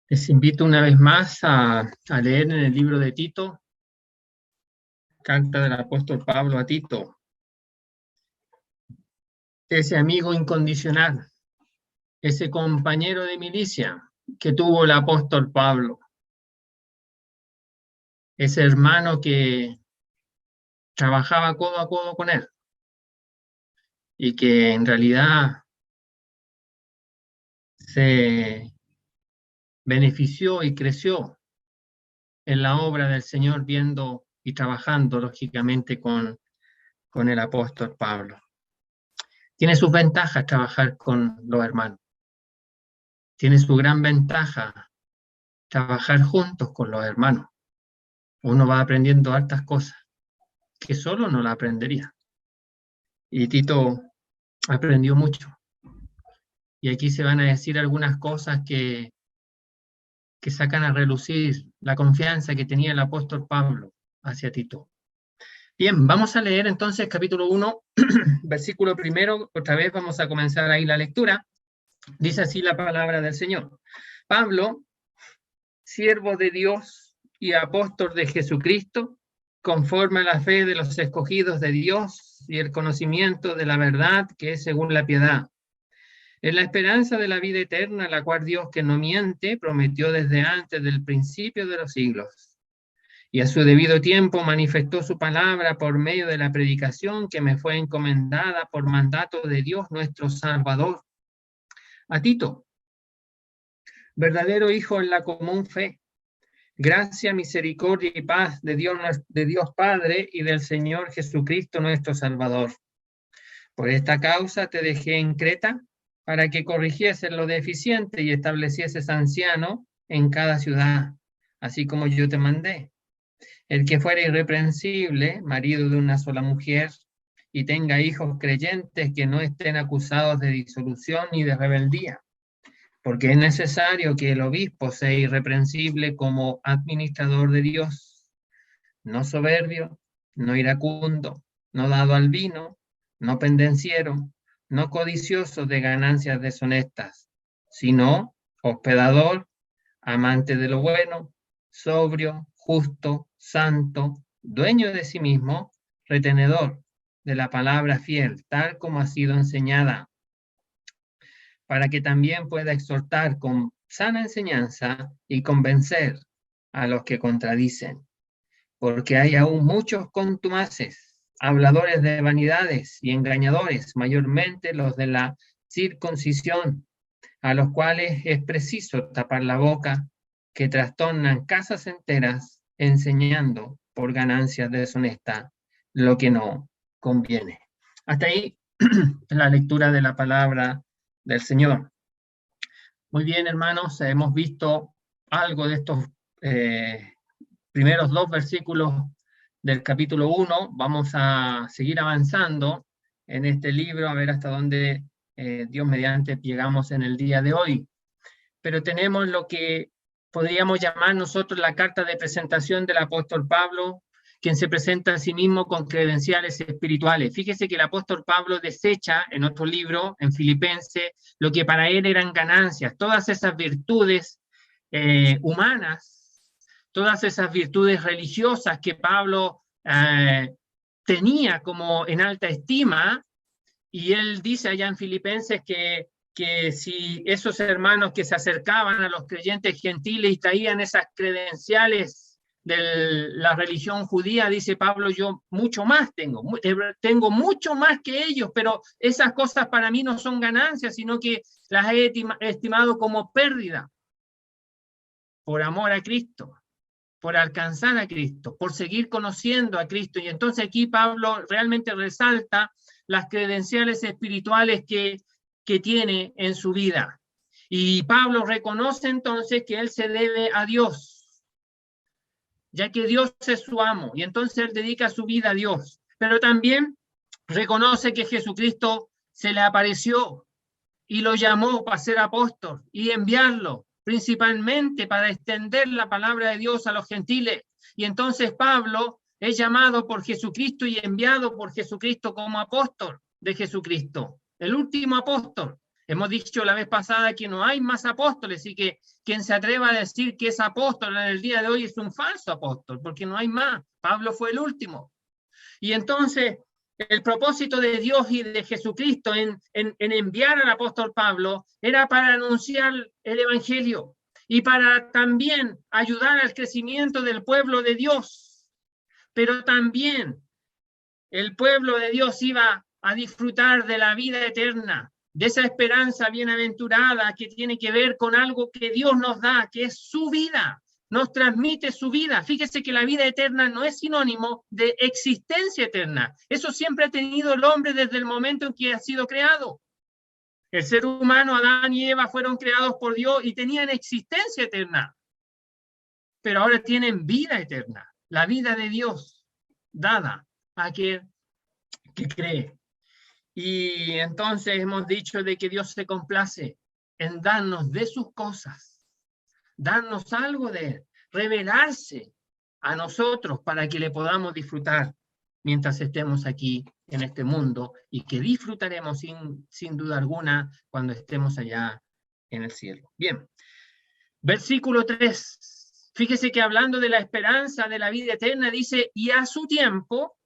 Les invito una vez más a leer en el libro de Tito, carta del apóstol Pablo a Tito, ese amigo incondicional, ese compañero de milicia que tuvo el apóstol Pablo, ese hermano que trabajaba codo a codo con él y que en realidad se benefició y creció en la obra del Señor viendo y trabajando lógicamente con el apóstol Pablo. Tiene sus ventajas trabajar con los hermanos. Tiene su gran ventaja trabajar juntos con los hermanos. Uno va aprendiendo hartas cosas que solo no la aprendería. Y Tito aprendió mucho. Y aquí se van a decir algunas cosas que sacan a relucir la confianza que tenía el apóstol Pablo hacia Tito. Bien, vamos a leer entonces capítulo 1, versículo 1. Otra vez vamos a comenzar ahí la lectura. Dice así la palabra del Señor. Pablo, siervo de Dios y apóstol de Jesucristo, conforme a la fe de los escogidos de Dios y el conocimiento de la verdad que es según la piedad, en la esperanza de la vida eterna, la cual Dios, que no miente, prometió desde antes del principio de los siglos. Y a su debido tiempo manifestó su palabra por medio de la predicación que me fue encomendada por mandato de Dios nuestro Salvador. A Tito, verdadero hijo en la común fe, gracia, misericordia y paz de Dios Padre y del Señor Jesucristo nuestro Salvador. Por esta causa te dejé en Creta, para que corrigieses lo deficiente y establecieses anciano en cada ciudad, así como yo te mandé. El que fuera irreprensible, marido de una sola mujer, y tenga hijos creyentes que no estén acusados de disolución ni de rebeldía, porque es necesario que el obispo sea irreprensible como administrador de Dios, no soberbio, no iracundo, no dado al vino, no pendenciero, no codicioso de ganancias deshonestas, sino hospedador, amante de lo bueno, sobrio, justo, santo, dueño de sí mismo, retenedor de la palabra fiel, tal como ha sido enseñada, para que también pueda exhortar con sana enseñanza y convencer a los que contradicen. Porque hay aún muchos contumaces, habladores de vanidades y engañadores, mayormente los de la circuncisión, a los cuales es preciso tapar la boca, que trastornan casas enteras, enseñando por ganancias deshonestas lo que no conviene. Hasta ahí la lectura de la palabra del Señor. Muy bien, hermanos, hemos visto algo de estos primeros 2 versículos del capítulo 1. Vamos a seguir avanzando en este libro, a ver hasta dónde Dios mediante llegamos en el día de hoy. Pero tenemos lo que podríamos llamar nosotros la carta de presentación del apóstol Pablo, quien se presenta a sí mismo con credenciales espirituales. Fíjese que el apóstol Pablo desecha en otro libro, en Filipenses, lo que para él eran ganancias, todas esas virtudes humanas, todas esas virtudes religiosas que Pablo tenía como en alta estima, y él dice allá en Filipenses que si esos hermanos que se acercaban a los creyentes gentiles y traían esas credenciales de la religión judía, dice Pablo, yo mucho más tengo mucho más que ellos, pero esas cosas para mí no son ganancias, sino que las he estimado como pérdida por amor a Cristo, por alcanzar a Cristo, por seguir conociendo a Cristo. Y entonces aquí Pablo realmente resalta las credenciales espirituales que tiene en su vida. Y Pablo reconoce entonces que él se debe a Dios, ya que Dios es su amo, y entonces él dedica su vida a Dios. Pero también reconoce que Jesucristo se le apareció y lo llamó para ser apóstol y enviarlo, principalmente para extender la palabra de Dios a los gentiles. Y entonces Pablo es llamado por Jesucristo y enviado por Jesucristo como apóstol de Jesucristo, el último apóstol. Hemos dicho la vez pasada que no hay más apóstoles y que quien se atreva a decir que es apóstol en el día de hoy es un falso apóstol, porque no hay más. Pablo fue el último. Y entonces, el propósito de Dios y de Jesucristo en enviar al apóstol Pablo era para anunciar el evangelio y para también ayudar al crecimiento del pueblo de Dios. Pero también el pueblo de Dios iba a disfrutar de la vida eterna, de esa esperanza bienaventurada que tiene que ver con algo que Dios nos da, que es su vida. Nos transmite su vida. Fíjese que la vida eterna no es sinónimo de existencia eterna. Eso siempre ha tenido el hombre desde el momento en que ha sido creado. El ser humano, Adán y Eva, fueron creados por Dios y tenían existencia eterna. Pero ahora tienen vida eterna, la vida de Dios dada a aquel que cree. Y entonces hemos dicho de que Dios se complace en darnos de sus cosas, darnos algo de él, revelarse a nosotros para que le podamos disfrutar mientras estemos aquí en este mundo y que disfrutaremos sin duda alguna cuando estemos allá en el cielo. Bien, versículo 3. Fíjese que hablando de la esperanza de la vida eterna, dice, y a su tiempo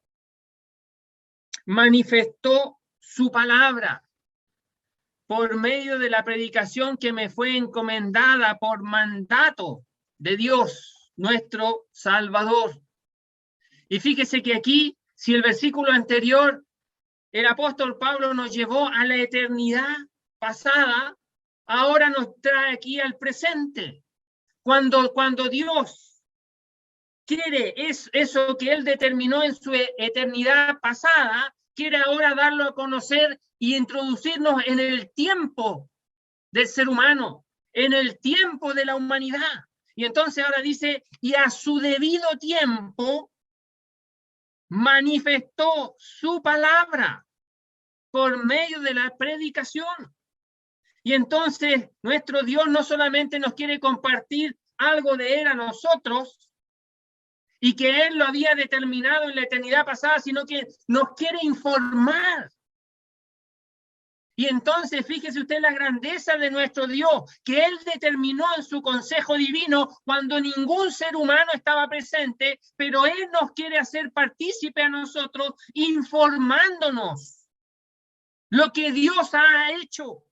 manifestó su palabra por medio de la predicación que me fue encomendada por mandato de Dios, nuestro Salvador. Y fíjese que aquí, si el versículo anterior, el apóstol Pablo nos llevó a la eternidad pasada, ahora nos trae aquí al presente. Cuando Dios quiere eso que él determinó en su eternidad pasada, quiere ahora darlo a conocer y introducirnos en el tiempo del ser humano, en el tiempo de la humanidad. Y entonces ahora dice, y a su debido tiempo manifestó su palabra por medio de la predicación. Y entonces nuestro Dios no solamente nos quiere compartir algo de él a nosotros, y que él lo había determinado en la eternidad pasada, sino que nos quiere informar. Y entonces fíjese usted la grandeza de nuestro Dios, que él determinó en su consejo divino cuando ningún ser humano estaba presente, pero él nos quiere hacer partícipe a nosotros, informándonos lo que Dios ha hecho,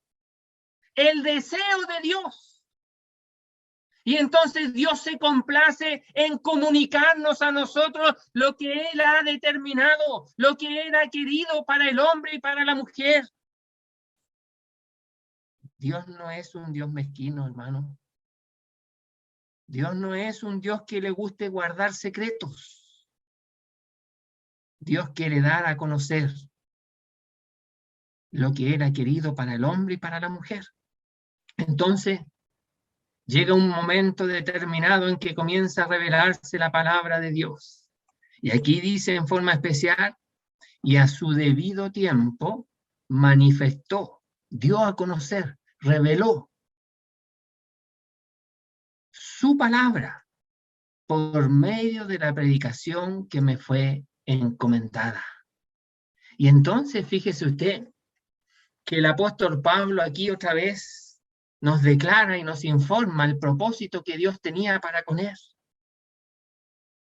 el deseo de Dios. Y entonces Dios se complace en comunicarnos a nosotros lo que él ha determinado, lo que él ha querido para el hombre y para la mujer. Dios no es un Dios mezquino, hermano. Dios no es un Dios que le guste guardar secretos. Dios quiere dar a conocer lo que él ha querido para el hombre y para la mujer. Entonces, llega un momento determinado en que comienza a revelarse la palabra de Dios. Y aquí dice en forma especial, y a su debido tiempo manifestó, dio a conocer, reveló su palabra por medio de la predicación que me fue encomendada. Y entonces fíjese usted que el apóstol Pablo aquí otra vez nos declara y nos informa el propósito que Dios tenía para con él.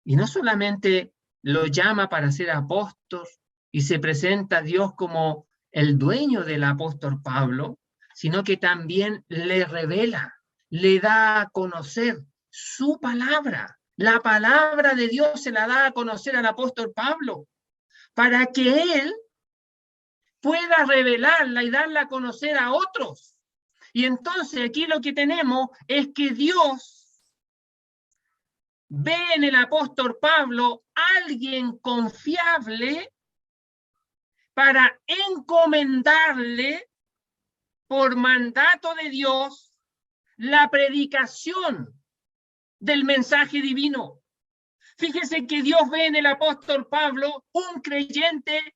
Y no solamente lo llama para ser apóstol y se presenta a Dios como el dueño del apóstol Pablo, sino que también le revela, le da a conocer su palabra. La palabra de Dios se la da a conocer al apóstol Pablo, para que él pueda revelarla y darla a conocer a otros. Y entonces aquí lo que tenemos es que Dios ve en el apóstol Pablo alguien confiable para encomendarle por mandato de Dios la predicación del mensaje divino. Fíjese que Dios ve en el apóstol Pablo un creyente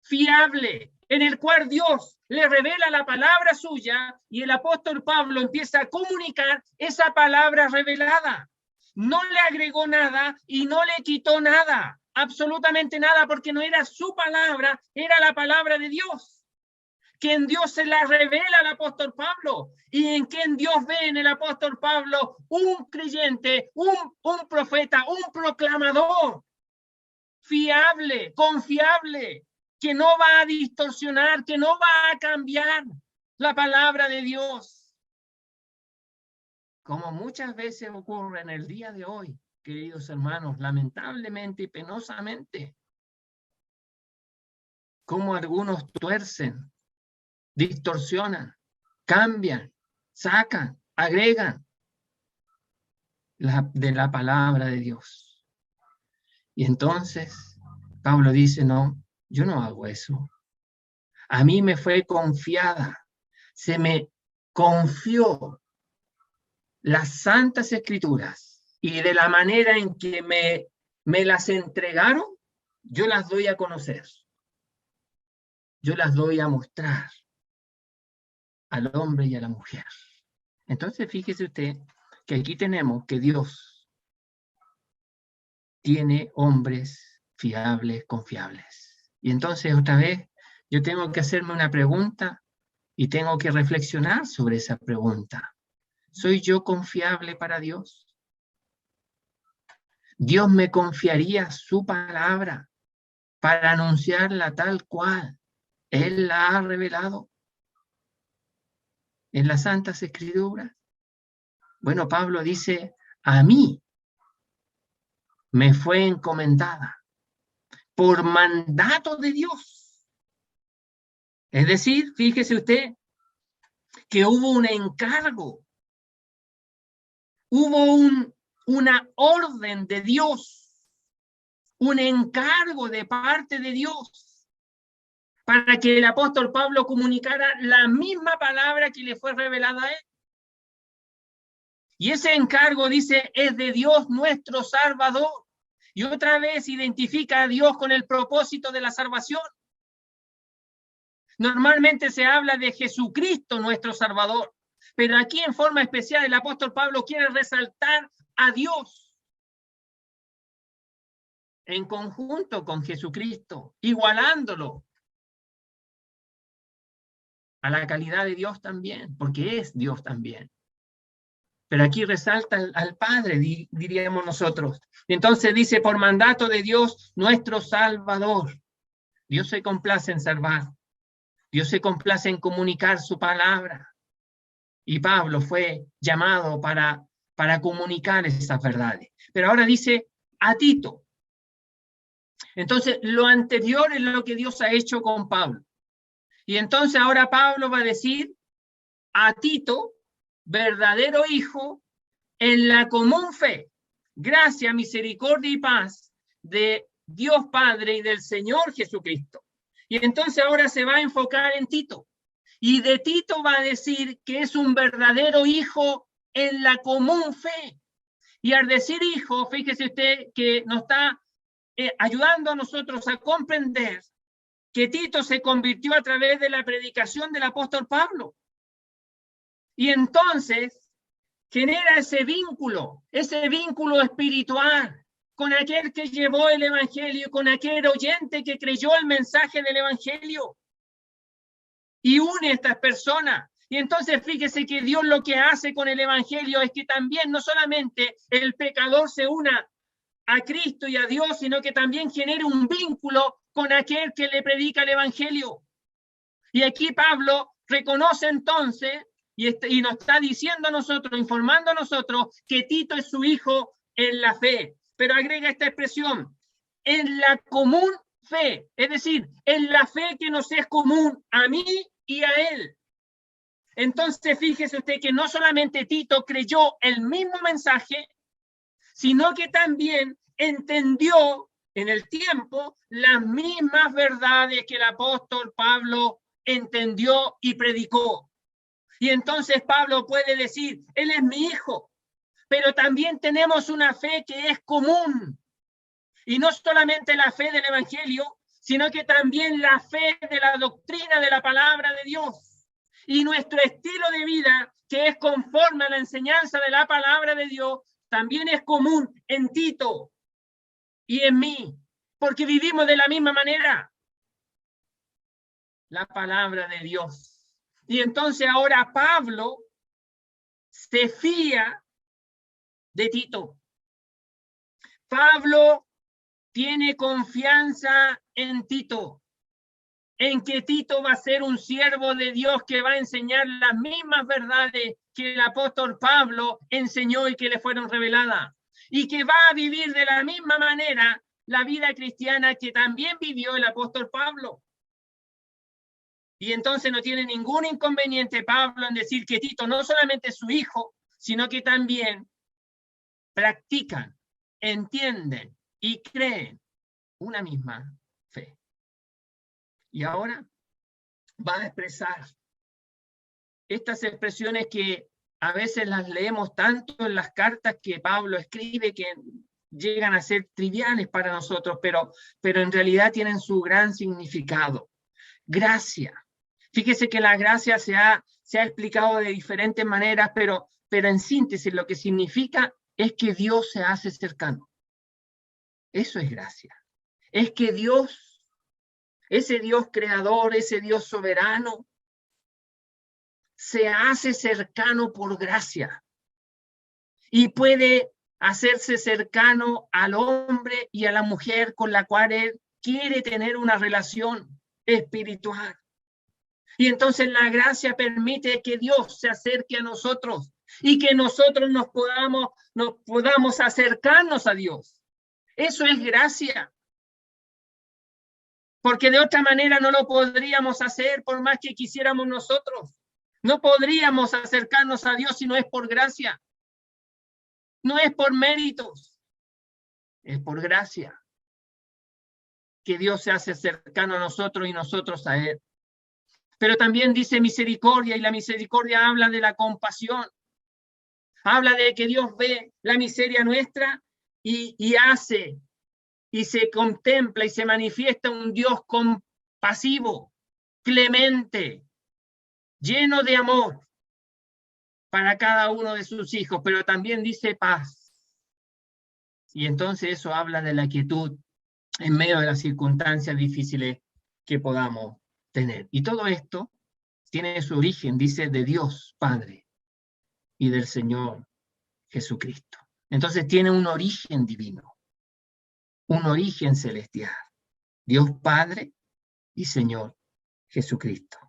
fiable, en el cual Dios le revela la palabra suya y el apóstol Pablo empieza a comunicar esa palabra revelada. No le agregó nada y no le quitó nada, absolutamente nada, porque no era su palabra, era la palabra de Dios. que en Dios se la revela al apóstol Pablo, y en quien Dios ve en el apóstol Pablo un creyente, un profeta, un proclamador fiable, confiable, que no va a distorsionar, que no va a cambiar la palabra de Dios. Como muchas veces ocurre en el día de hoy, queridos hermanos, lamentablemente y penosamente, como algunos tuercen, distorsionan, cambian, sacan, agregan de la palabra de Dios. Y entonces Pablo dice, no, yo no hago eso. A mí me fue confiada, se me confió las santas escrituras, y de la manera en que me las entregaron, yo las doy a conocer. Yo las doy a mostrar al hombre y a la mujer. Entonces, fíjese usted que aquí tenemos que Dios tiene hombres fiables, confiables. Y entonces, otra vez, yo tengo que hacerme una pregunta y tengo que reflexionar sobre esa pregunta. ¿Soy yo confiable para Dios? ¿Dios me confiaría su palabra para anunciarla tal cual Él la ha revelado en las Santas Escrituras? Bueno, Pablo dice, a mí me fue encomendada por mandato de Dios. Es decir, fíjese usted que hubo un encargo, hubo una orden de Dios, un encargo de parte de Dios para que el apóstol Pablo comunicara la misma palabra que le fue revelada a él. Y ese encargo, dice, es de Dios nuestro Salvador. Y otra vez identifica a Dios con el propósito de la salvación. Normalmente se habla de Jesucristo nuestro Salvador, pero aquí en forma especial el apóstol Pablo quiere resaltar a Dios en conjunto con Jesucristo, igualándolo a la calidad de Dios también, porque es Dios también. Pero aquí resalta al Padre, diríamos nosotros. Entonces dice, por mandato de Dios, nuestro Salvador. Dios se complace en salvar. Dios se complace en comunicar su palabra. Y Pablo fue llamado para comunicar esas verdades. Pero ahora dice a Tito. Entonces, lo anterior es lo que Dios ha hecho con Pablo. Y entonces ahora Pablo va a decir a Tito, verdadero hijo, en la común fe, gracia, misericordia y paz de Dios Padre y del Señor Jesucristo. Y entonces ahora se va a enfocar en Tito. Y de Tito va a decir que es un verdadero hijo en la común fe. Y al decir hijo, fíjese usted que nos está ayudando a nosotros a comprender que Tito se convirtió a través de la predicación del apóstol Pablo. Y entonces genera ese vínculo espiritual con aquel que llevó el evangelio, con aquel oyente que creyó el mensaje del evangelio. Y une a estas personas. Y entonces fíjese que Dios lo que hace con el evangelio es que también no solamente el pecador se una a Cristo y a Dios, sino que también genere un vínculo con aquel que le predica el evangelio. Y aquí Pablo reconoce entonces y nos está diciendo a nosotros, informando a nosotros, que Tito es su hijo en la fe. Pero agrega esta expresión, en la común fe, es decir, en la fe que nos es común a mí y a él. Entonces fíjese usted que no solamente Tito creyó el mismo mensaje, sino que también entendió en el tiempo las mismas verdades que el apóstol Pablo entendió y predicó. Y entonces Pablo puede decir, él es mi hijo, pero también tenemos una fe que es común. Y no solamente la fe del evangelio, sino que también la fe de la doctrina de la palabra de Dios. Y nuestro estilo de vida, que es conforme a la enseñanza de la palabra de Dios, también es común en Tito y en mí, porque vivimos de la misma manera. la palabra de Dios. Y entonces ahora Pablo se fía de Tito. Pablo tiene confianza en Tito, en que Tito va a ser un siervo de Dios que va a enseñar las mismas verdades que el apóstol Pablo enseñó y que le fueron reveladas, y que va a vivir de la misma manera la vida cristiana que también vivió el apóstol Pablo. Y entonces no tiene ningún inconveniente Pablo en decir que Tito no solamente es su hijo, sino que también practican, entienden y creen una misma fe. Y ahora va a expresar estas expresiones que a veces las leemos tanto en las cartas que Pablo escribe que llegan a ser triviales para nosotros, pero en realidad tienen su gran significado. Gracia. Fíjese que la gracia se ha explicado de diferentes maneras, pero en síntesis lo que significa es que Dios se hace cercano. Eso es gracia. Es que Dios, ese Dios creador, ese Dios soberano, se hace cercano por gracia y puede hacerse cercano al hombre y a la mujer con la cual él quiere tener una relación espiritual. Y entonces la gracia permite que Dios se acerque a nosotros y que nosotros nos podamos acercarnos a Dios. Eso es gracia. Porque de otra manera no lo podríamos hacer por más que quisiéramos nosotros. No podríamos acercarnos a Dios si no es por gracia. No es por méritos. Es por gracia. Que Dios se hace cercano a nosotros y nosotros a Él. Pero también dice misericordia, y la misericordia habla de la compasión. Habla de que Dios ve la miseria nuestra y hace, y se contempla y se manifiesta un Dios compasivo, clemente, lleno de amor para cada uno de sus hijos, pero también dice paz. Y entonces eso habla de la quietud en medio de las circunstancias difíciles que podamos tener. Y todo esto tiene su origen, dice, de Dios Padre y del Señor Jesucristo. Entonces tiene un origen divino, un origen celestial. Dios Padre y Señor Jesucristo.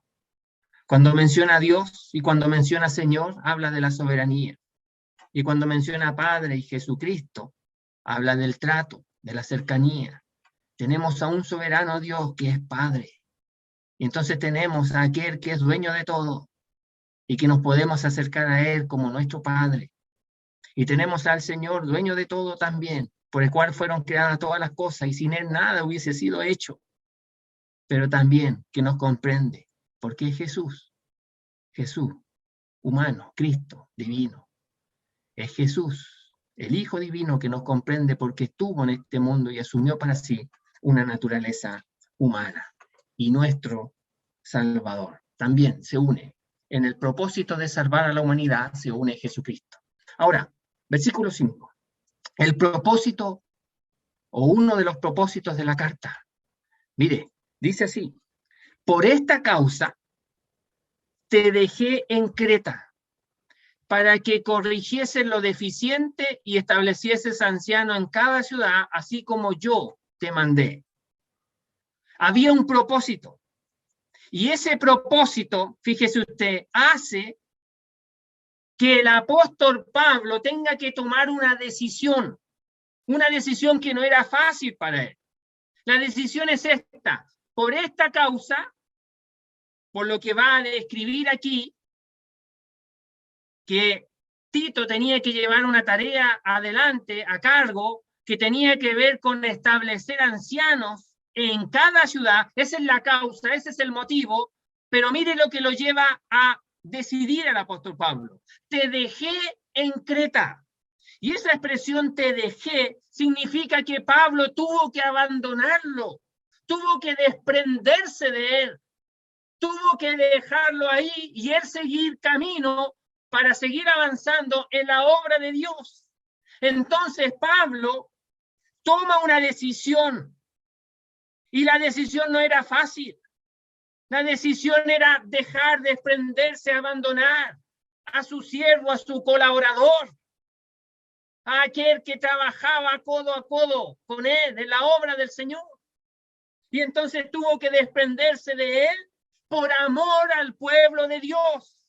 Cuando menciona a Dios y cuando menciona Señor, habla de la soberanía. Y cuando menciona Padre y Jesucristo, habla del trato, de la cercanía. Tenemos a un soberano Dios que es Padre. Y entonces tenemos a aquel que es dueño de todo y que nos podemos acercar a Él como nuestro Padre. Y tenemos al Señor, dueño de todo también, por el cual fueron creadas todas las cosas y sin Él nada hubiese sido hecho. Pero también que nos comprende, porque es Jesús, humano, Cristo, divino. Es Jesús, el Hijo divino que nos comprende porque estuvo en este mundo y asumió para sí una naturaleza humana. Y nuestro Salvador también se une. En el propósito de salvar a la humanidad se une Jesucristo. Ahora, versículo 5. El propósito o uno de los propósitos de la carta. Mire, dice así: por esta causa te dejé en Creta, para que corrigieses lo deficiente y establecieses anciano en cada ciudad, así como yo te mandé. Había un propósito. Y ese propósito, fíjese usted, hace que el apóstol Pablo tenga que tomar una decisión que no era fácil para él. La decisión es esta: por esta causa, por lo que va a describir aquí, que Tito tenía que llevar una tarea adelante, a cargo, que tenía que ver con establecer ancianos en cada ciudad. Esa es la causa, ese es el motivo, pero mire lo que lo lleva a decidir el apóstol Pablo. Te dejé en Creta. Y esa expresión te dejé significa que Pablo tuvo que abandonarlo, tuvo que desprenderse de él, tuvo que dejarlo ahí y él seguir camino para seguir avanzando en la obra de Dios. Entonces Pablo toma una decisión y la decisión no era fácil. La decisión era dejar, desprenderse, abandonar a su siervo, a su colaborador, a aquel que trabajaba codo a codo con él en la obra del Señor. Y entonces tuvo que desprenderse de él por amor al pueblo de Dios.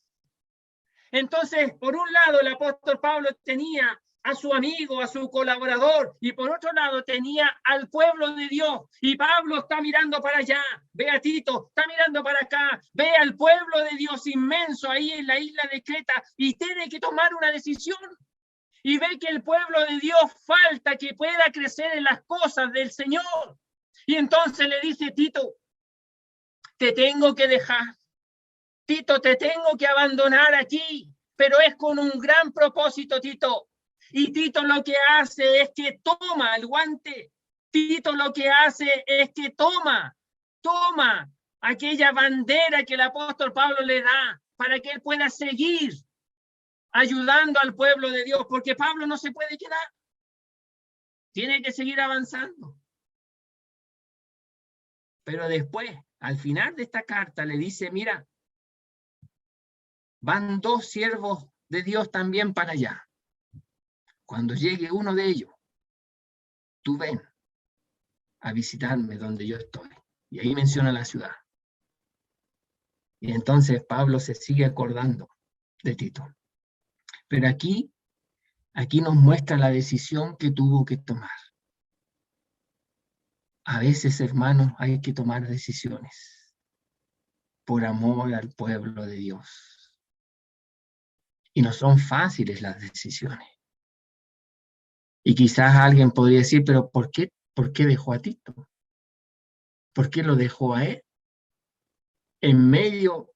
Entonces, por un lado, el apóstol Pablo tenía a su amigo, a su colaborador, y por otro lado tenía al pueblo de Dios. Y Pablo está mirando para allá, ve a Tito, está mirando para acá, ve al pueblo de Dios inmenso ahí en la isla de Creta y tiene que tomar una decisión. Y ve que el pueblo de Dios falta que pueda crecer en las cosas del Señor. Y entonces le dice: Tito, te tengo que dejar. Tito, te tengo que abandonar aquí, pero es con un gran propósito, Tito. Y Tito lo que hace es que toma el guante. Tito lo que hace es que toma aquella bandera que el apóstol Pablo le da para que él pueda seguir ayudando al pueblo de Dios, porque Pablo no se puede quedar. Tiene que seguir avanzando. Pero después, al final de esta carta, le dice: mira, van 2 siervos de Dios también para allá. Cuando llegue uno de ellos, tú ven a visitarme donde yo estoy. Y ahí menciona la ciudad. Y entonces Pablo se sigue acordando de Tito. Pero aquí nos muestra la decisión que tuvo que tomar. A veces, hermanos, hay que tomar decisiones por amor al pueblo de Dios. Y no son fáciles las decisiones. Y quizás alguien podría decir: pero ¿por qué dejó a Tito? ¿Por qué lo dejó a él? En medio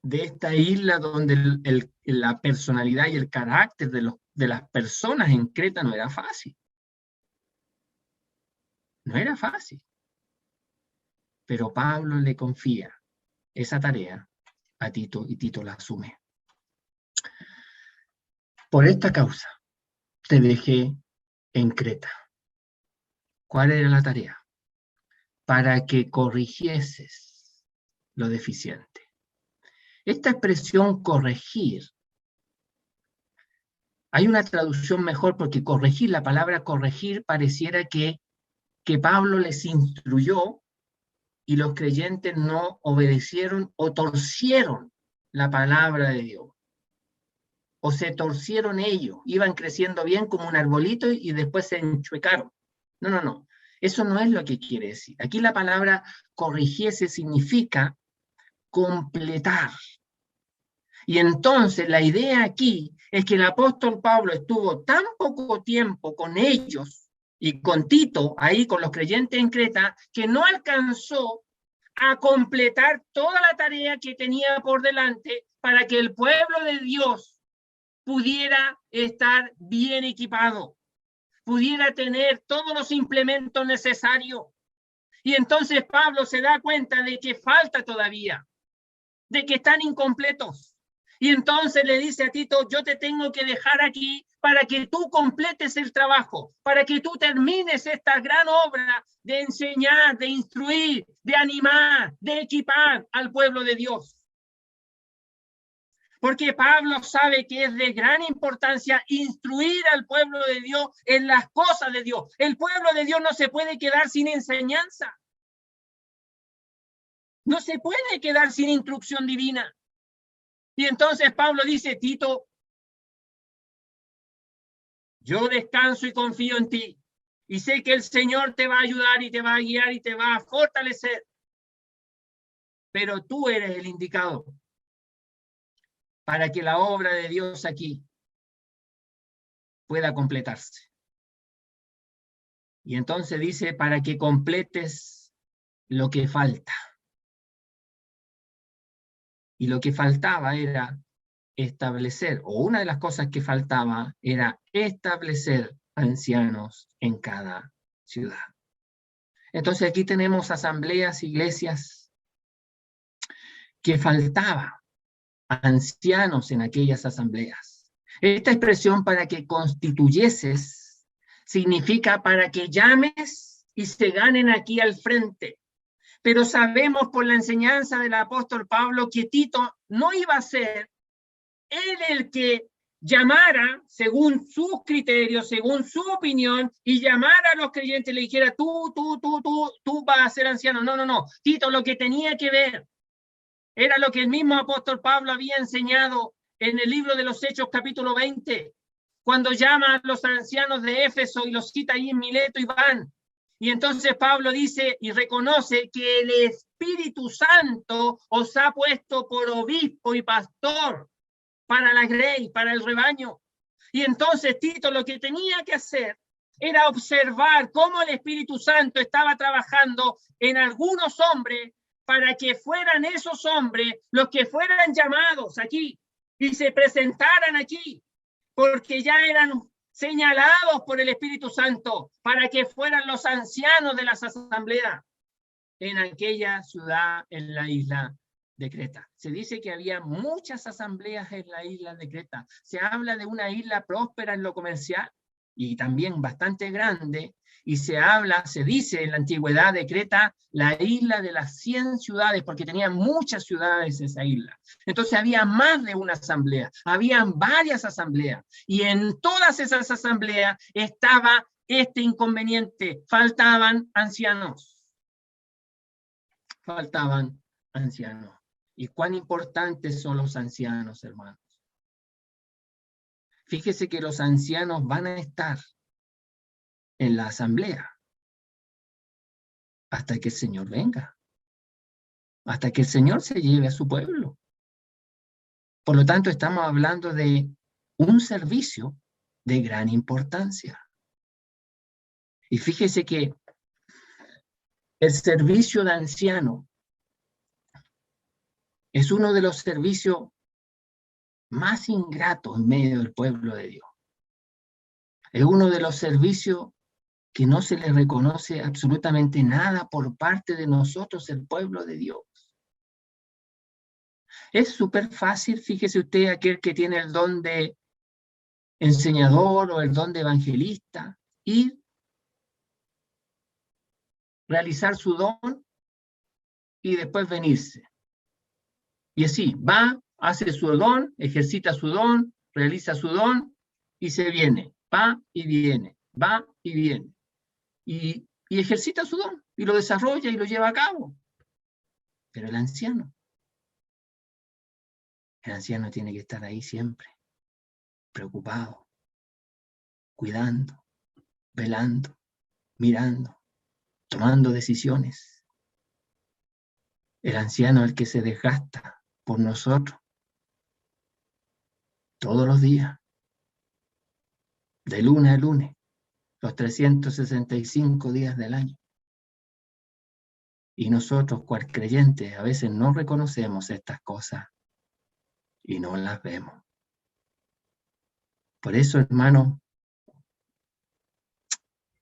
de esta isla donde la personalidad y el carácter de las personas en Creta no era fácil. No era fácil. Pero Pablo le confía esa tarea a Tito y Tito la asume. Por esta causa te dejé en Creta. ¿Cuál era la tarea? Para que corrigieses lo deficiente. Esta expresión corregir, hay una traducción mejor, porque corregir, la palabra corregir pareciera que Pablo les instruyó y los creyentes no obedecieron o torcieron la palabra de Dios. O se torcieron ellos, iban creciendo bien como un arbolito y después se enchuecaron. No. Eso no es lo que quiere decir. Aquí la palabra corrigiese significa completar. Y entonces la idea aquí es que el apóstol Pablo estuvo tan poco tiempo con ellos y con Tito, ahí con los creyentes en Creta, que no alcanzó a completar toda la tarea que tenía por delante para que el pueblo de Dios pudiera estar bien equipado, pudiera tener todos los implementos necesarios. Y entonces Pablo se da cuenta de que falta todavía, de que están incompletos. Y entonces le dice a Tito: yo te tengo que dejar aquí para que tú completes el trabajo, para que tú termines esta gran obra de enseñar, de instruir, de animar, de equipar al pueblo de Dios. Porque Pablo sabe que es de gran importancia instruir al pueblo de Dios en las cosas de Dios. El pueblo de Dios no se puede quedar sin enseñanza. No se puede quedar sin instrucción divina. Y entonces Pablo dice: Tito, yo descanso y confío en ti. Y sé que el Señor te va a ayudar y te va a guiar y te va a fortalecer. Pero tú eres el indicado para que la obra de Dios aquí pueda completarse. Y entonces dice: para que completes lo que falta. Y lo que faltaba era establecer, o una de las cosas que faltaba era establecer ancianos en cada ciudad. Entonces aquí tenemos asambleas, iglesias, que faltaba ancianos en aquellas asambleas. Esta expresión "para que constituyeses" significa para que llames y se ganen aquí al frente, Pero sabemos por la enseñanza del apóstol Pablo que Tito no iba a ser él el que llamara según sus criterios, según su opinión, y llamara a los creyentes y le dijera, tú vas a ser anciano. No, no, no. Tito lo que tenía que ver era lo que el mismo apóstol Pablo había enseñado en el libro de los Hechos, capítulo 20, cuando llama a los ancianos de Éfeso y los cita ahí en Mileto y van. Y entonces Pablo dice y reconoce que el Espíritu Santo os ha puesto por obispo y pastor para la grey, para el rebaño. Y entonces Tito lo que tenía que hacer era observar cómo el Espíritu Santo estaba trabajando en algunos hombres para que fueran esos hombres los que fueran llamados aquí y se presentaran aquí, porque ya eran señalados por el Espíritu Santo para que fueran los ancianos de las asambleas en aquella ciudad, en la isla de Creta. Se dice que había muchas asambleas en la isla de Creta. Se habla de una isla próspera en lo comercial y también bastante grande, y se dice en la antigüedad de Creta, la isla de las 100 ciudades, porque tenía muchas ciudades esa isla. Entonces había más de una asamblea, habían varias asambleas, y en todas esas asambleas estaba este inconveniente: faltaban ancianos. Faltaban ancianos. ¿Y cuán importantes son los ancianos, hermanos? Fíjese que los ancianos van a estar en la asamblea hasta que el Señor venga, hasta que el Señor se lleve a su pueblo. Por lo tanto, estamos hablando de un servicio de gran importancia. Y fíjese que el servicio de anciano es uno de los servicios más ingratos en medio del pueblo de Dios. Es uno de los servicios que no se le reconoce absolutamente nada por parte de nosotros, el pueblo de Dios. Es súper fácil, fíjese usted, aquel que tiene el don de enseñador o el don de evangelista, ir, realizar su don y después venirse. Y así, va, hace su don, ejercita su don, realiza su don y se viene. Va y viene, va y viene. Y ejercita su don, y lo desarrolla y lo lleva a cabo. Pero el anciano tiene que estar ahí siempre, preocupado, cuidando, velando, mirando, tomando decisiones. El anciano es el que se desgasta por nosotros todos los días, de lunes a lunes, los 365 días del año. Y nosotros, cual creyentes, a veces no reconocemos estas cosas y no las vemos. Por eso, hermano,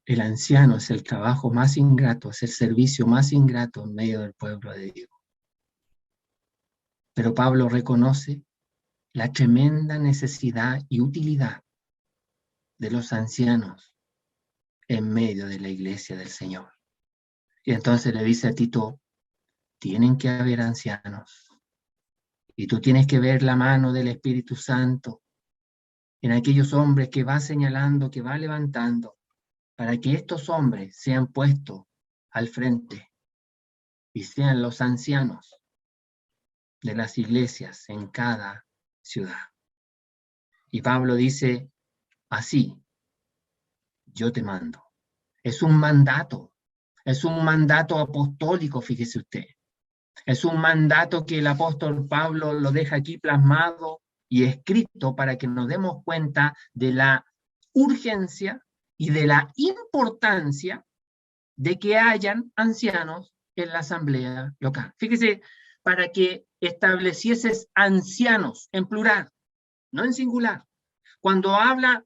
el anciano es el trabajo más ingrato, es el servicio más ingrato en medio del pueblo de Dios. Pero Pablo reconoce la tremenda necesidad y utilidad de los ancianos en medio de la iglesia del Señor. Y entonces le dice a Tito, tienen que haber ancianos. Y tú tienes que ver la mano del Espíritu Santo en aquellos hombres que va señalando, que va levantando, para que estos hombres sean puestos al frente y sean los ancianos de las iglesias en cada ciudad. Y Pablo dice, así, yo te mando. Es un mandato apostólico, fíjese usted. Es un mandato que el apóstol Pablo lo deja aquí plasmado y escrito para que nos demos cuenta de la urgencia y de la importancia de que hayan ancianos en la asamblea local. Fíjese, para que establecieses ancianos en plural, no en singular. Cuando habla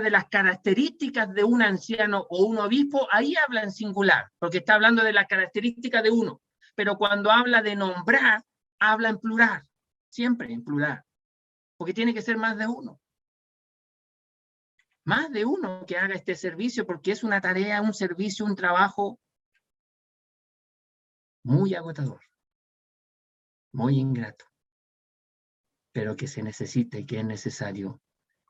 de las características de un anciano o un obispo, ahí habla en singular, porque está hablando de las características de uno. Pero cuando habla de nombrar, habla en plural, siempre en plural, porque tiene que ser más de uno. Más de uno que haga este servicio, porque es una tarea, un servicio, un trabajo muy agotador, muy ingrato, pero que se necesita y que es necesario.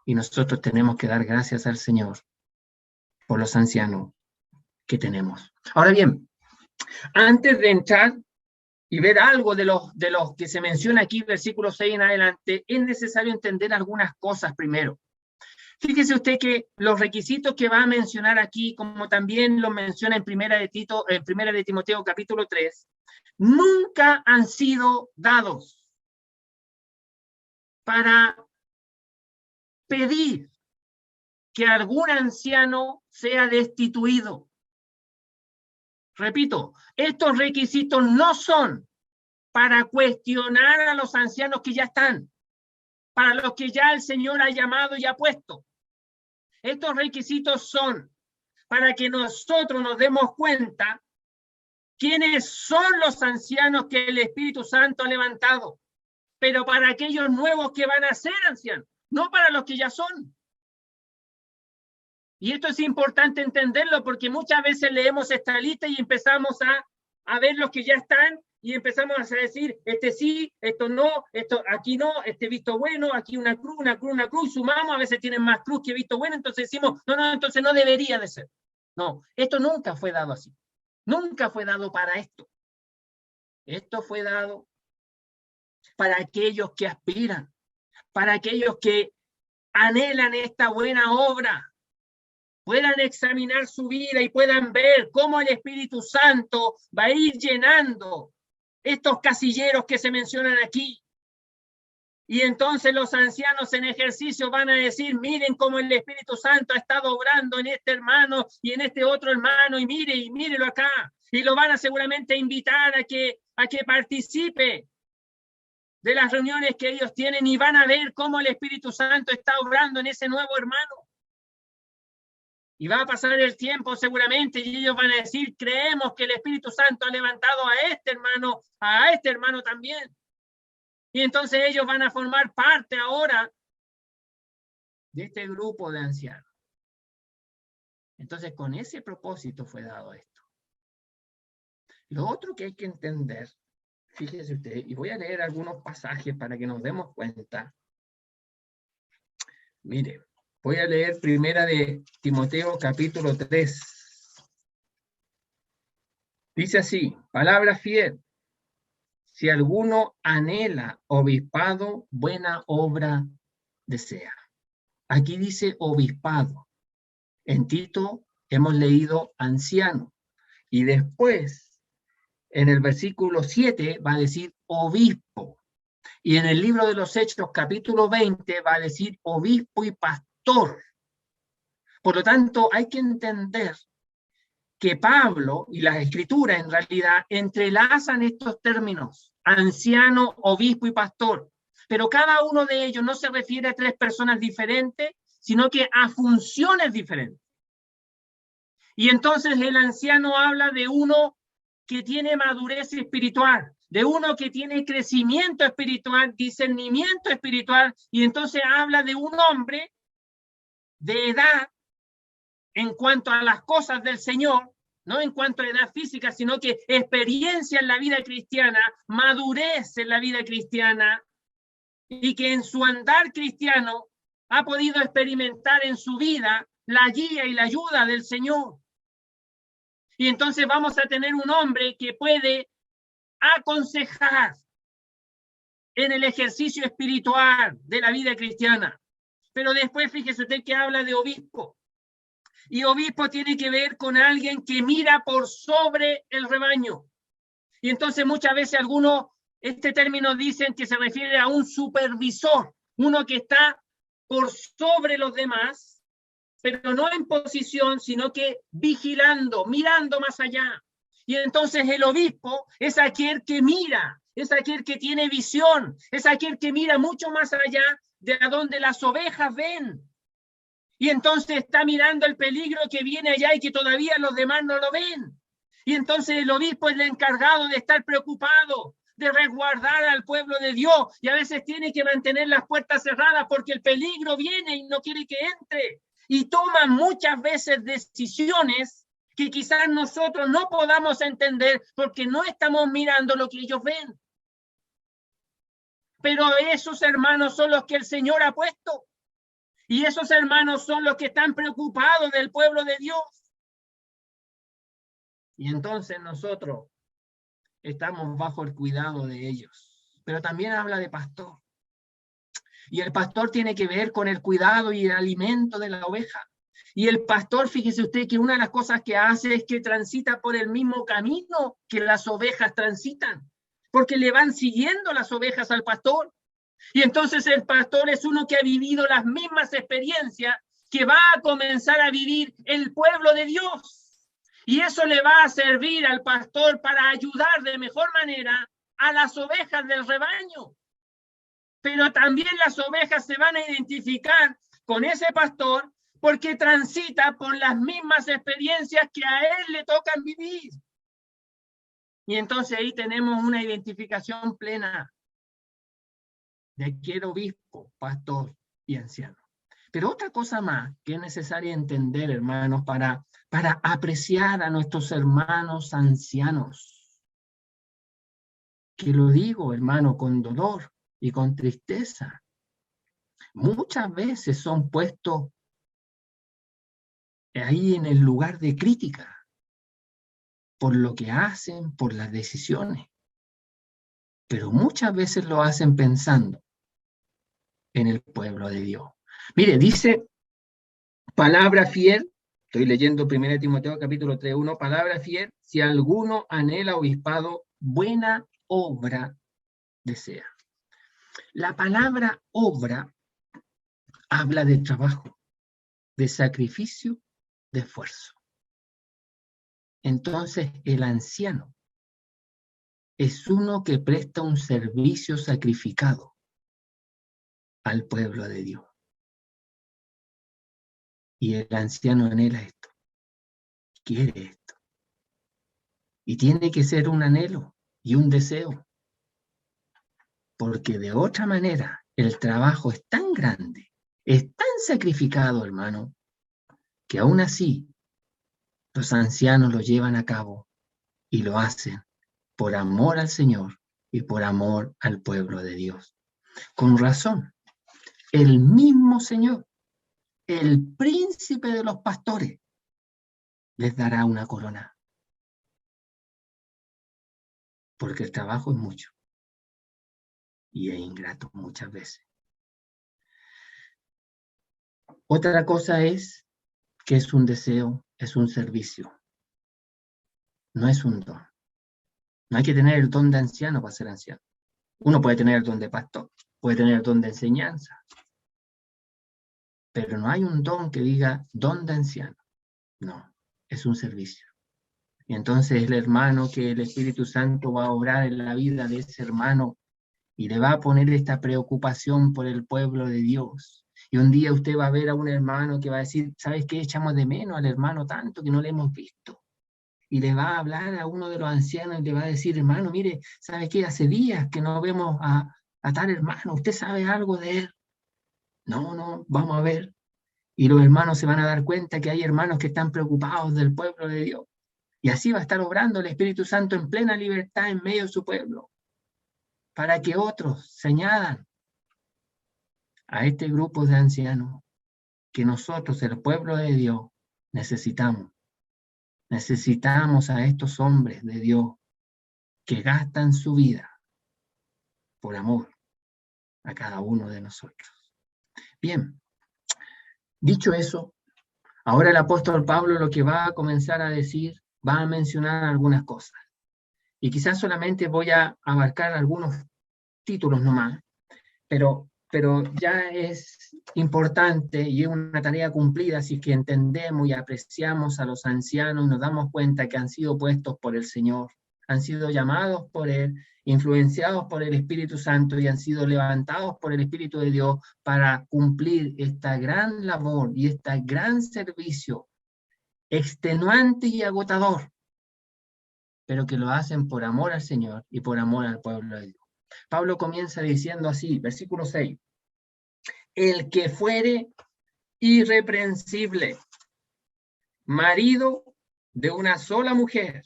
Y nosotros tenemos que dar gracias al Señor por los ancianos que tenemos. Ahora bien, antes de entrar y ver algo de los que se menciona aquí, versículo 6 en adelante, es necesario entender algunas cosas primero. Fíjese usted que los requisitos que va a mencionar aquí, como también lo menciona en Primera de Timoteo capítulo 3, nunca han sido dados para pedir que algún anciano sea destituido. Repito, estos requisitos no son para cuestionar a los ancianos que ya están, para los que ya el Señor ha llamado y ha puesto. Estos requisitos son para que nosotros nos demos cuenta quiénes son los ancianos que el Espíritu Santo ha levantado, pero para aquellos nuevos que van a ser ancianos, no para los que ya son. Y esto es importante entenderlo porque muchas veces leemos esta lista y empezamos a ver los que ya están y empezamos a decir, este sí, esto no, esto aquí no, este visto bueno, aquí una cruz, sumamos, a veces tienen más cruz que visto bueno, entonces decimos, no, entonces no debería de ser. No, esto nunca fue dado así. Nunca fue dado para esto. Esto fue dado para aquellos que aspiran, para aquellos que anhelan esta buena obra, puedan examinar su vida y puedan ver cómo el Espíritu Santo va a ir llenando estos casilleros que se mencionan aquí. Y entonces los ancianos en ejercicio van a decir, miren cómo el Espíritu Santo ha estado obrando en este hermano y en este otro hermano, y mírelo acá. Y lo van a seguramente invitar a que participe de las reuniones que ellos tienen y van a ver cómo el Espíritu Santo está obrando en ese nuevo hermano. Y va a pasar el tiempo seguramente y ellos van a decir, creemos que el Espíritu Santo ha levantado a este hermano también. Y entonces ellos van a formar parte ahora de este grupo de ancianos. Entonces con ese propósito fue dado esto. Lo otro que hay que entender, fíjese usted, y voy a leer algunos pasajes para que nos demos cuenta. Mire, voy a leer Primera de Timoteo capítulo 3. Dice así, palabra fiel. Si alguno anhela obispado, buena obra desea. Aquí dice obispado. En Tito hemos leído anciano. Y después, en el versículo 7, va a decir obispo. Y en el libro de los Hechos, capítulo 20, va a decir obispo y pastor. Por lo tanto, hay que entender que Pablo y las Escrituras en realidad entrelazan estos términos, anciano, obispo y pastor, pero cada uno de ellos no se refiere a tres personas diferentes, sino que a funciones diferentes. Y entonces el anciano habla de uno que tiene madurez espiritual, de uno que tiene crecimiento espiritual, discernimiento espiritual, y entonces habla de un hombre de edad en cuanto a las cosas del Señor, no en cuanto a edad física, sino que experiencia en la vida cristiana, madurez en la vida cristiana, y que en su andar cristiano ha podido experimentar en su vida la guía y la ayuda del Señor. Y entonces vamos a tener un hombre que puede aconsejar en el ejercicio espiritual de la vida cristiana. Pero después fíjese usted que habla de obispo. Y obispo tiene que ver con alguien que mira por sobre el rebaño. Y entonces muchas veces algunos, este término dicen que se refiere a un supervisor, uno que está por sobre los demás, pero no en posición, sino que vigilando, mirando más allá. Y entonces el obispo es aquel que mira, es aquel que tiene visión, es aquel que mira mucho más allá de a donde las ovejas ven. Y entonces está mirando el peligro que viene allá y que todavía los demás no lo ven. Y entonces el obispo es el encargado de estar preocupado, de resguardar al pueblo de Dios. Y a veces tiene que mantener las puertas cerradas porque el peligro viene y no quiere que entre. Y toma muchas veces decisiones que quizás nosotros no podamos entender porque no estamos mirando lo que ellos ven. Pero esos hermanos son los que el Señor ha puesto. Y esos hermanos son los que están preocupados del pueblo de Dios. Y entonces nosotros estamos bajo el cuidado de ellos. Pero también habla de pastor. Y el pastor tiene que ver con el cuidado y el alimento de la oveja. Y el pastor, fíjese usted que una de las cosas que hace es que transita por el mismo camino que las ovejas transitan, porque le van siguiendo las ovejas al pastor. Y entonces el pastor es uno que ha vivido las mismas experiencias que va a comenzar a vivir el pueblo de Dios. Y eso le va a servir al pastor para ayudar de mejor manera a las ovejas del rebaño. Pero también las ovejas se van a identificar con ese pastor porque transita por las mismas experiencias que a él le tocan vivir. Y entonces ahí tenemos una identificación plena de aquel obispo, pastor y anciano. Pero otra cosa más que es necesaria entender, hermanos, para apreciar a nuestros hermanos ancianos, que lo digo, hermano, con dolor y con tristeza, muchas veces son puestos ahí en el lugar de crítica por lo que hacen, por las decisiones, pero muchas veces lo hacen pensando en el pueblo de Dios. Mire, dice palabra fiel, estoy leyendo 1 Timoteo capítulo 3:1, palabra fiel, si alguno anhela obispado, buena obra desea. La palabra obra habla de trabajo, de sacrificio, de esfuerzo. Entonces, el anciano es uno que presta un servicio sacrificado al pueblo de Dios. Y el anciano anhela esto, quiere esto. Y tiene que ser un anhelo y un deseo, porque de otra manera el trabajo es tan grande, es tan sacrificado, hermano, que aún así los ancianos lo llevan a cabo y lo hacen por amor al Señor y por amor al pueblo de Dios. Con razón, el mismo Señor, el príncipe de los pastores, les dará una corona. Porque el trabajo es mucho y es ingrato muchas veces. Otra cosa es que es un deseo, es un servicio. No es un don. No hay que tener el don de anciano para ser anciano. Uno puede tener el don de pastor, puede tener el don de enseñanza, pero no hay un don que diga don de anciano. No, es un servicio. Y entonces el hermano que el Espíritu Santo va a obrar en la vida de ese hermano y le va a poner esta preocupación por el pueblo de Dios. Y un día usted va a ver a un hermano que va a decir, ¿sabes qué? Echamos de menos al hermano tanto que no le hemos visto. Y le va a hablar a uno de los ancianos y le va a decir, hermano, mire, ¿sabe qué? Hace días que no vemos a tal hermano, ¿usted sabe algo de él? No, vamos a ver. Y los hermanos se van a dar cuenta que hay hermanos que están preocupados del pueblo de Dios. Y así va a estar obrando el Espíritu Santo en plena libertad en medio de su pueblo, para que otros se añadan a este grupo de ancianos que nosotros, el pueblo de Dios, necesitamos. Necesitamos a estos hombres de Dios que gastan su vida por amor a cada uno de nosotros. Bien, dicho eso, ahora el apóstol Pablo lo que va a comenzar a decir, va a mencionar algunas cosas. Y quizás solamente voy a abarcar algunos títulos nomás, pero ya es importante y es una tarea cumplida si es que entendemos y apreciamos a los ancianos y nos damos cuenta que han sido puestos por el Señor, han sido llamados por Él, influenciados por el Espíritu Santo y han sido levantados por el Espíritu de Dios para cumplir esta gran labor y este gran servicio extenuante y agotador, pero que lo hacen por amor al Señor y por amor al pueblo de Dios. Pablo comienza diciendo así, versículo 6, el que fuere irreprensible, marido de una sola mujer,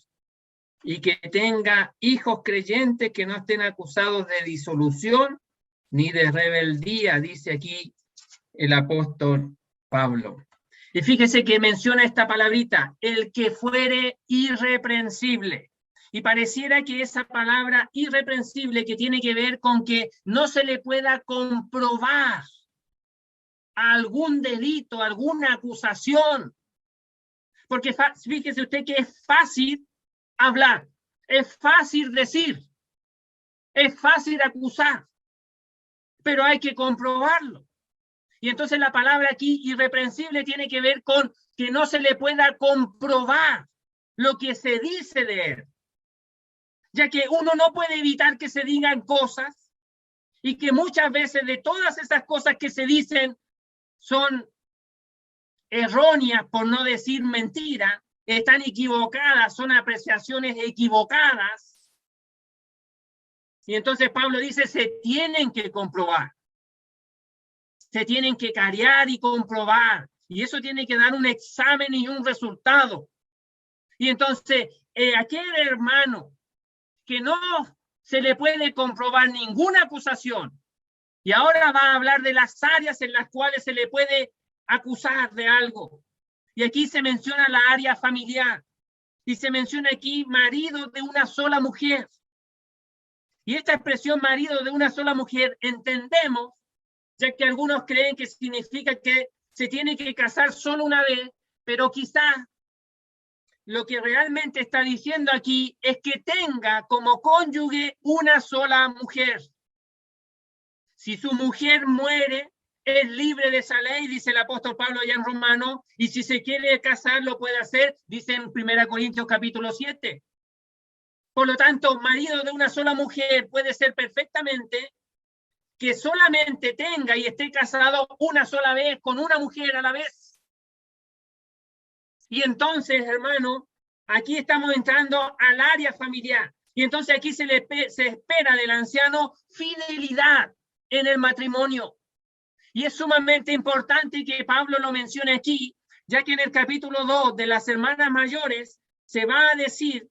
y que tenga hijos creyentes que no estén acusados de disolución ni de rebeldía, dice aquí el apóstol Pablo. Y fíjese que menciona esta palabrita, el que fuere irreprensible. Y pareciera que esa palabra irreprensible, que tiene que ver con que no se le pueda comprobar algún delito, alguna acusación. Porque fíjese usted que es fácil hablar, es fácil decir, es fácil acusar, pero hay que comprobarlo. Y entonces la palabra aquí, irreprensible, tiene que ver con que no se le pueda comprobar lo que se dice de él. Ya que uno no puede evitar que se digan cosas y que muchas veces de todas esas cosas que se dicen son erróneas, por no decir mentira, están equivocadas, son apreciaciones equivocadas. Y entonces Pablo dice, se tienen que comprobar. Se tienen que carear y comprobar. Y eso tiene que dar un examen y un resultado. Y entonces, aquel hermano que no se le puede comprobar ninguna acusación, y ahora va a hablar de las áreas en las cuales se le puede acusar de algo. Y aquí se menciona la área familiar. Y se menciona aquí marido de una sola mujer. Y esta expresión marido de una sola mujer entendemos, ya que algunos creen que significa que se tiene que casar solo una vez, pero quizás lo que realmente está diciendo aquí es que tenga como cónyuge una sola mujer. Si su mujer muere, es libre de esa ley, dice el apóstol Pablo allá en Romanos, y si se quiere casar, lo puede hacer, dice en 1 Corintios capítulo 7. Por lo tanto, marido de una sola mujer puede ser perfectamente que solamente tenga y esté casado una sola vez con una mujer a la vez. Y entonces, hermano, aquí estamos entrando al área familiar. Y entonces aquí se espera del anciano fidelidad en el matrimonio. Y es sumamente importante que Pablo lo mencione aquí, ya que en el capítulo 2 de las hermanas mayores se va a decir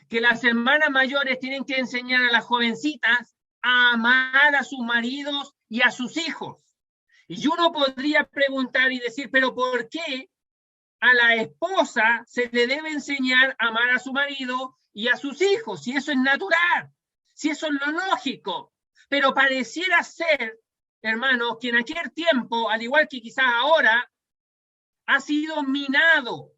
que las hermanas mayores tienen que enseñar a las jovencitas a amar a sus maridos y a sus hijos. Y uno podría preguntar y decir, pero ¿por qué a la esposa se le debe enseñar a amar a su marido y a sus hijos? Si eso es natural, si eso es lo lógico. Pero pareciera ser, hermanos, que en aquel tiempo, al igual que quizás ahora, ha sido minado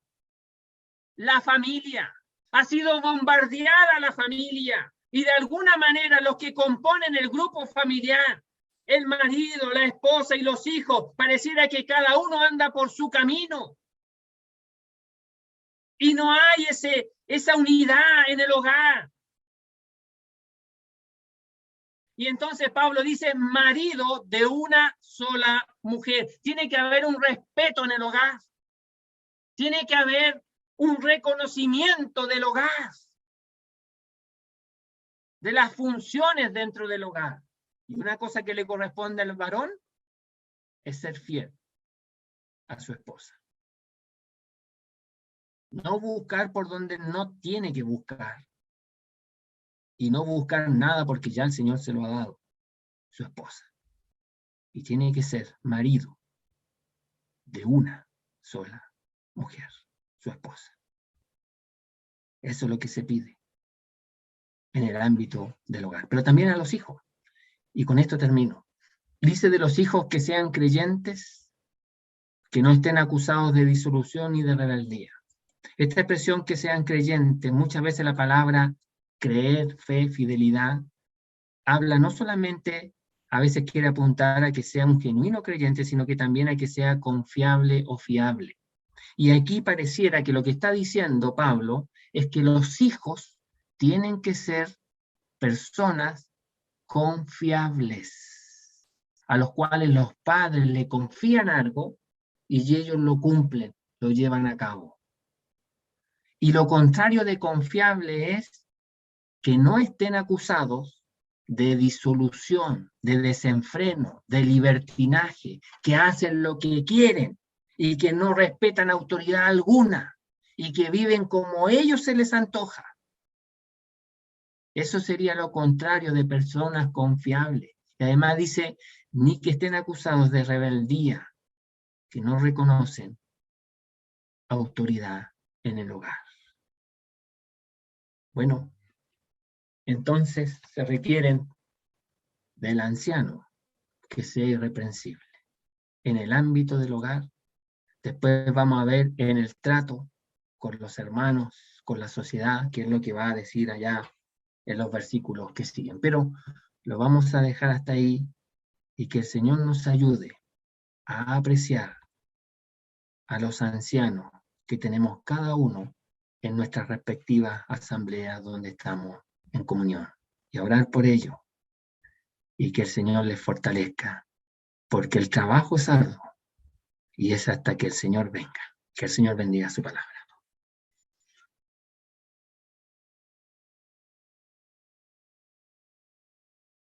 la familia, ha sido bombardeada la familia, y de alguna manera los que componen el grupo familiar, el marido, la esposa y los hijos, pareciera que cada uno anda por su camino. Y no hay esa unidad en el hogar. Y entonces Pablo dice, marido de una sola mujer. Tiene que haber un respeto en el hogar. Tiene que haber un reconocimiento del hogar, de las funciones dentro del hogar. Y una cosa que le corresponde al varón es ser fiel a su esposa. No buscar por donde no tiene que buscar. Y no buscar nada porque ya el Señor se lo ha dado, su esposa. Y tiene que ser marido de una sola mujer, su esposa. Eso es lo que se pide en el ámbito del hogar. Pero también a los hijos. Y con esto termino. Dice de los hijos que sean creyentes, que no estén acusados de disolución ni de rebeldía. Esta expresión que sean creyentes, muchas veces la palabra creer, fe, fidelidad, habla no solamente, a veces quiere apuntar a que sea un genuino creyente, sino que también a que sea confiable o fiable. Y aquí pareciera que lo que está diciendo Pablo es que los hijos tienen que ser personas confiables, a los cuales los padres le confían algo y ellos lo cumplen, lo llevan a cabo. Y lo contrario de confiable es que no estén acusados de disolución, de desenfreno, de libertinaje, que hacen lo que quieren y que no respetan autoridad alguna y que viven como ellos se les antoja. Eso sería lo contrario de personas confiables. Y además dice, ni que estén acusados de rebeldía, que no reconocen autoridad en el hogar. Bueno, entonces se requieren del anciano que sea irreprensible en el ámbito del hogar. Después vamos a ver en el trato con los hermanos, con la sociedad, que es lo que va a decir allá en los versículos que siguen. Pero lo vamos a dejar hasta ahí y que el Señor nos ayude a apreciar a los ancianos que tenemos cada uno en nuestras respectivas asambleas donde estamos en comunión y a orar por ellos y que el Señor les fortalezca, porque el trabajo es arduo y es hasta que el Señor venga. Que el Señor bendiga su palabra.